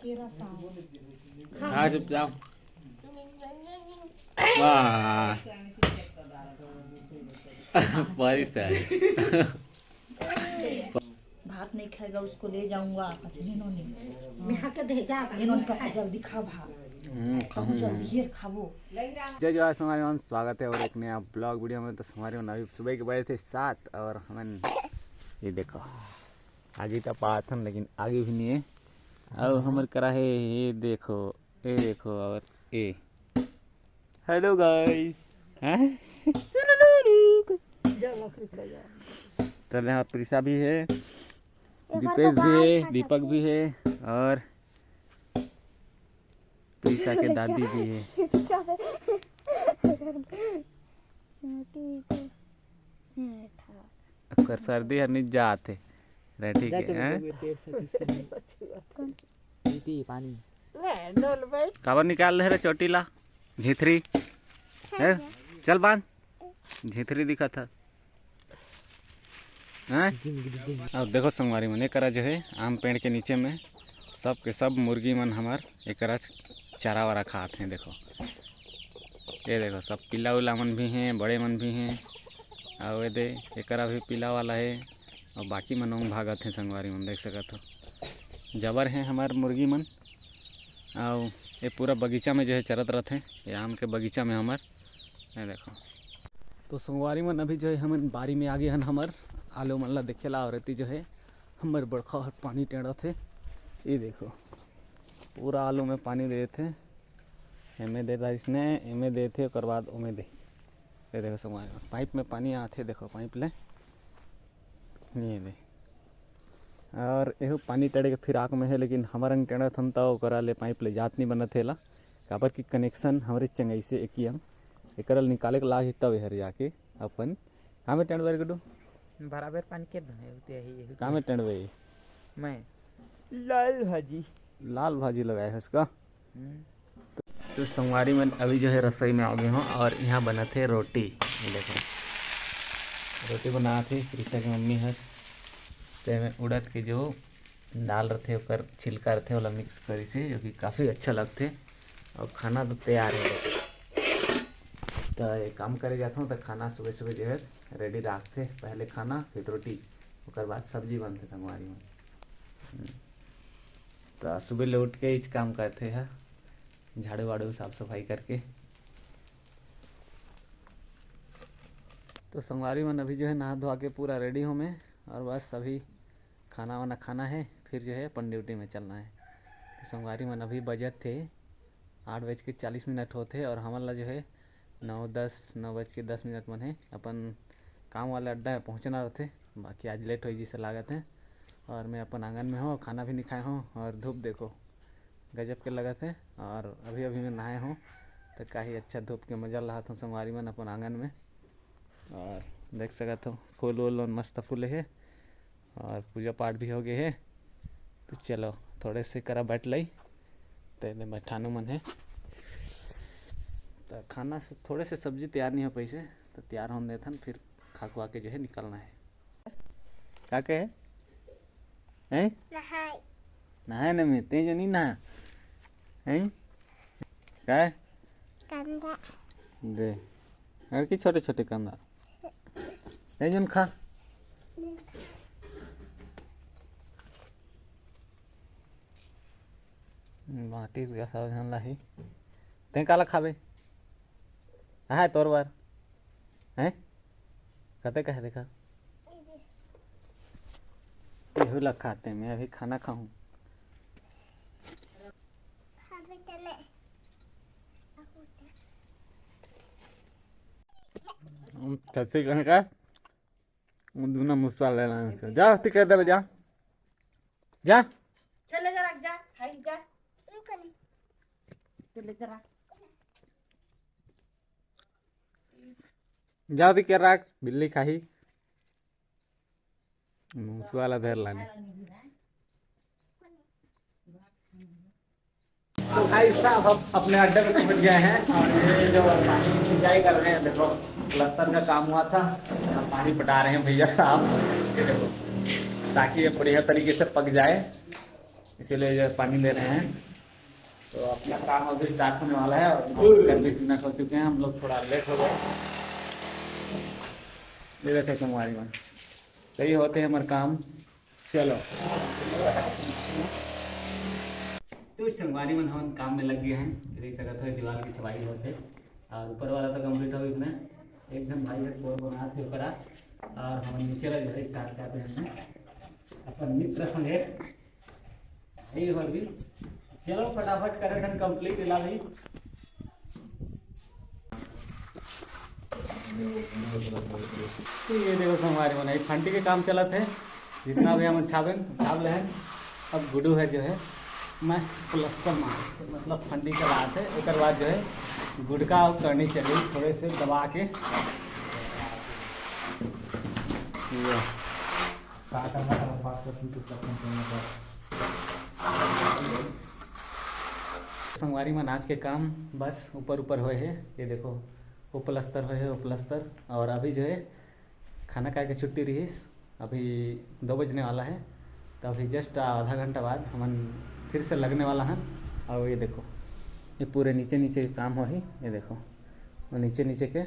खा चुपचाप। वाह बारिश है। भात नहीं खाएगा उसको ले जाऊंगा। जल्दी खा भात। जल्दी ही खाबो। जय जवाहर हमारे स्वागत है और एक नया ब्लॉग वीडियो में। तो हमारे अभी सुबह के बजे थे 7 और हमें ये देखो आगे तो पाथन लेकिन आगे भी नहीं है। और हमारे करा है ये देखो और ये हेलो गाइस हैं। चल यहाँ प्रिशा भी है, दीपेश भी है, दीपक भी है और प्रिशा के दादी भी है। कर सर्दी हर नहीं जाते रहे ठीक है। पानी काबर निकाल रहे चोटीला झिथरी है। चल बांध झिथरी दिखा था। अब देखो संगवारी मन एक जो है आम पेड़ के नीचे में सब के सब मुर्गी मन हमार एक चारा वारा खाते हैं। देखो ये देखो सब पीला उला मन भी हैं, बड़े मन भी हैं और ये दे एक भी पीला वाला है और बाकी मन भागत हैं। संगवारी मन देख सकते हो जबर हैं हमार मुर्गी मन। और ये पूरा बगीचा में जो है चरत रहते हैं। ये आम के बगीचा में हमार ये देखो। तो संगवारी मन अभी जो है हम बारी में आगे हन हमार आलू मन ला देखेला और जो है हमारे बड़खा हर पानी टेढ़त है। ये देखो पूरा आलू में पानी दे थे एमे दे इसने एमे दे थे और बाद ओमे दे। ये देखो समय पाइप में पानी आते देखो पाइप ले ये दे और यह पानी टेढ़े के फिर आँख में है। लेकिन हमारे अंग टेढ़त हम तो करा ले पाइप ले जात नहीं बनत है ला काबर की कनेक्शन हमारे चंगई से एक ही हम एक निकाले के लाग तब हर जाके अपन कहाँ में टेढ़ बार गडू बराबर पानी के होते है। कहाँ में टेढ़वे मैं लाल भाजी लगाए है इसका। तो संगवारी में अभी जो है रसोई में आ गए हों और यहाँ बना थे रोटी। ये देखो रोटी बना थे प्रिशा की मम्मी है। तो उड़द के जो दाल रहते ओकर छिलका रहते वाला मिक्स करी से जो कि काफ़ी अच्छा लगते और खाना तो तैयार है। तो ये काम करे जाता हूँ तो खाना सुबह सुबह जो है रेडी रखते पहले खाना फिर रोटी और बाद सब्जी बनते संगवारी में। तो सुबह ले उठ के इस काम करते हैं झाड़ू वाड़ू साफ सफाई करके। तो संगवारी मन अभी जो है नहा धोआ के पूरा रेडी हो मैं और बस अभी खाना वाना खाना है फिर जो है अपन ड्यूटी में चलना है। तो संगवारी मन अभी बजत थे 8:40 होते और हमारा जो है 9:10 मन है अपन काम वाले अड्डा में पहुँचना रहते। बाकी आज लेट हो जिसे लागत है और मैं अपन आंगन में हूँ खाना भी नहीं खाए हूँ और धूप देखो गजब के लगत है। और अभी मैं नहाए हूँ तो काफ़ी अच्छा धूप के मजा रहा था संगवारी मन अपन आंगन में। और देख सकते हो फूल वूल मस्त फूले है और पूजा पाठ भी हो गए है। तो चलो थोड़े से करा बैठ लाई तो बैठानो मन है। तो खाना थोड़े से सब्जी तैयार नहीं हो पैसे तो तैयार होने देथन फिर खा खुआ के जो है निकलना है। क्या कहे हैं नहाए न मैं तेज नहीं नहा हैं क्या है कंदा दे और की छोटे छोटे कंदा है जन खा। माटी का सावधान लाही ते काला खाबे है तोर बार हैं कते कहे देखा यही लग खाते मैं अभी खाना खाऊं। छत्ती कहीं का दूना मुस्वा ले लाने से जा टिकट दे जा जा चले जरा जा खाई जा चले जरा जाओ दी कर रख बिल्ली खाही मुसवाला धर लाने। तो भाई साहब हम अपने अड्डे पे पहुंच गए हैं और ये जो पानी सिंचाई कर रहे हैं देखो प्लास्टर का काम हुआ था पानी पटा रहे हैं भैया साहब ये देखो ताकि ये बढ़िया तरीके से पक जाए। इसीलिए जो पानी ले रहे हैं। तो अपना काम अभी स्टार्ट होने वाला है और 20 मिनट हो चुके हैं, हम लोग थोड़ा लेट हो गए। ये देखो संगवारी मन, सही होते हैं हमारे काम। चलो तो संगवारी मन हम काम में लग गए हैं। देख सकते हो दीवार की छपाई होते और ऊपर वाला तो कंप्लीट हो इसमें एकदम भाई फ्लोर बना थे ऊपर और हम नीचे वाला जो है स्टार्ट करते हैं अपन मित्र संगे यही हो भी। चलो फटाफट करेक्शन कंप्लीट इला भाई। तो ये देखो संगवारी मन फंटी के काम चला थे, जितना भी हम छाप ले हैं। अब गुडू है जो है मस्त प्लस्तर मार मतलब फंडी का बात है। एक बाद जो है गुड़का करनी चाहिए थोड़े से दबा के। संगवारी में आज के काम बस ऊपर ऊपर हुए है। ये देखो वो प्लस्तर हुए है, वो प्लस्तर। और अभी जो है खाना खा के छुट्टी रही, अभी 2 बजने वाला है। तो अभी जस्ट आधा घंटा बाद हम फिर से लगने वाला है। और ये देखो ये पूरे नीचे नीचे काम हो ही, ये देखो वो नीचे नीचे के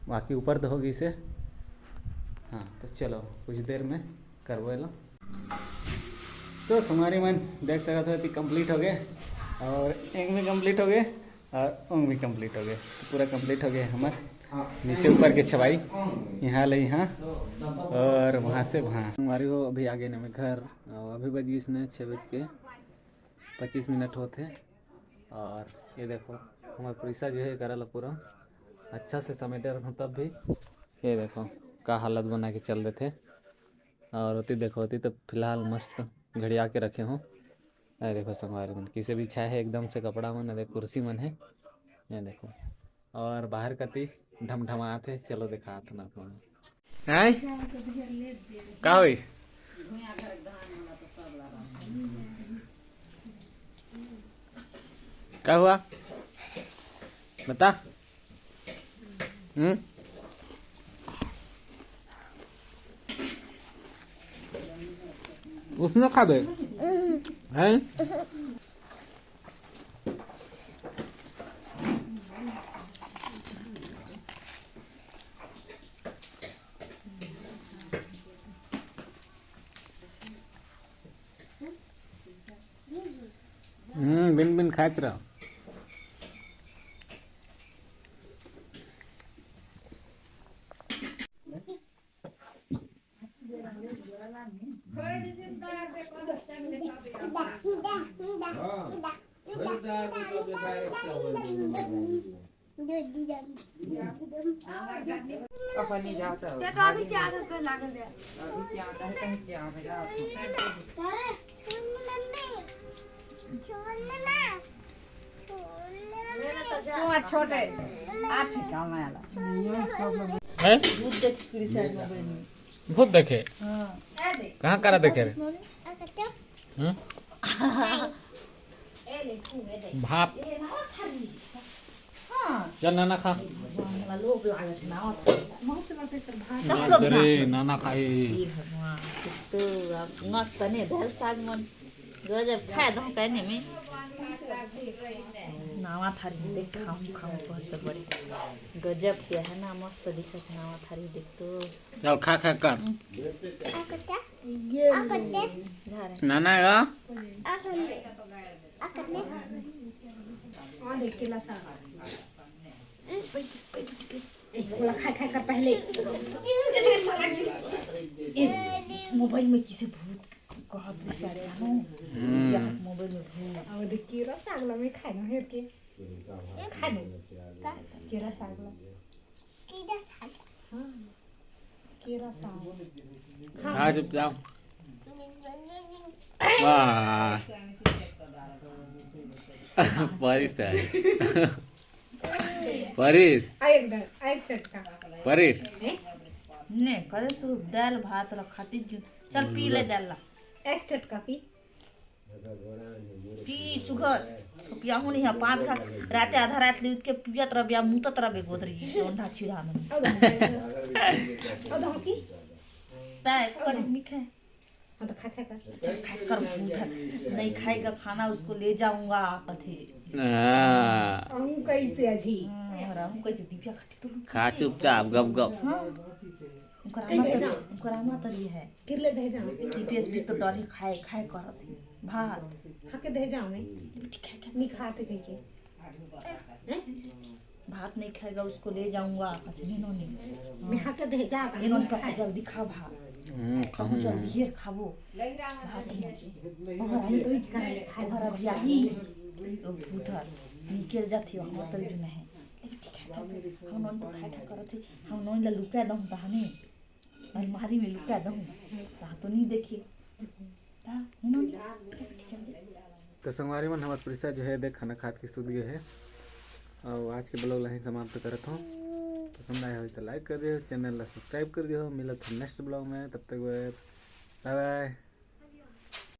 बाकी ऊपर तो होगी इसे। हाँ तो चलो कुछ देर में करवा लो। तो हमारी मन देख सकते हो कि कंप्लीट हो गए और एक भी कंप्लीट हो गए और उंग भी कंप्लीट हो गए। तो पूरा कंप्लीट हो गया हमारे नीचे ऊपर के छवाई यहाँ ले यहाँ और वहाँ से वहाँ। हमारी वो अभी आगे ना मैं घर और अभी बज गई इसने 6:25 होते। और ये देखो हमारा पैसा जो है करल पूरा अच्छा से समेटे रखा तब भी। ये देखो का हालत बना के चल रहे थे। और होती देखो होती तो फिलहाल मस्त घड़िया के रखे हों। ये देखो संगवारी मन किसे भी छाए है एकदम से कपड़ा मन, देख कुर्सी मन है ये देखो। और बाहर कति ढमढमाते चलो दिखा ना अपन का हुई क्या हुआ बता। उसमें खाबे हैं बिन बिन खाच रहा। अपनी जाता है ते तो अभी चार उसको लागल दे अभी क्या आता है कहीं क्या हो गया अरे वो छोटे आप ही काम आला है दूध देख स्पीड साइड मोबाइल में बहुत देखे हां ए दे कहाँ करा देखे रे ए ले तू ए दे भाप ए ना थारी हां चल नाना खा। मला लोभ लागत ना मस्त लागते तर भात अरे नाना खाई तो मस्त नहीं दाल साग मन गजब खाए दो कहने में नावा थारी देख खाऊं खाऊं बहुत बड़े गजब क्या है ना मस्त दिखत नावा थारी देख तो चल खा खा कर नाना का हां देख केला सा बोला खा खा कर पहले मोबाइल में किसे भूत कहत सारे हम मोबाइल में भूत अब देख केरा सागला में खाना है के खानो केरा सागला हां केरा साग खा चुपचाप। वाह परिस है परिस एक चटका परिस ने करे सु दाल भात ला खाती जो चल पी ले दाल ला एक चटका की पी सुगर पिया हुनी है 5 घाट राते आधा रात ले के पियत रह बिया मुतत रह बे गोदरी ओंधा छिड़ा में अब हम की ताय कर मिठे हाँ तो खा खा कर खाकर भूत है, नहीं खाएगा खाना उसको ले जाऊंगा कथे। हम कैसे अजी और हम कैसे दिव्या खट्टी तो खा चुपचाप गप गप। हाँ उनकर आमा तरी है फिर ले दे जाओ दीपेश भी तो डरे खाए खाए करत है भात खा के दे जाओ मैं नहीं खाते कहीं के भात नहीं खाएगा उसको ले जाऊंगा कथे इन्होंने मैं खा के दे जा इन्होंने कहा जल्दी खा भात कहूँ जल्दी हेर खाबो भात हम तो इच कर खा घर अब यही भूत है निकल जाती हम तरी जो नहीं लेकिन ठीक है हम नॉन तो खाए खाए करत थे हम नॉन ला लुका दहूं तहने अलमारी में लुका दहूं ता तो नहीं देखी ता इन्होंने तो संगवारी मन हमार प्रिसा जो है देख खाना खात के सूत गए है और आज के ब्लॉग ला समाप्त करत हूँ। पसंद आया हो तो लाइक कर दियो, चैनल ला सब्सक्राइब कर दियो। मिलत नेक्स्ट ब्लॉग में, तब तक बाय बाय।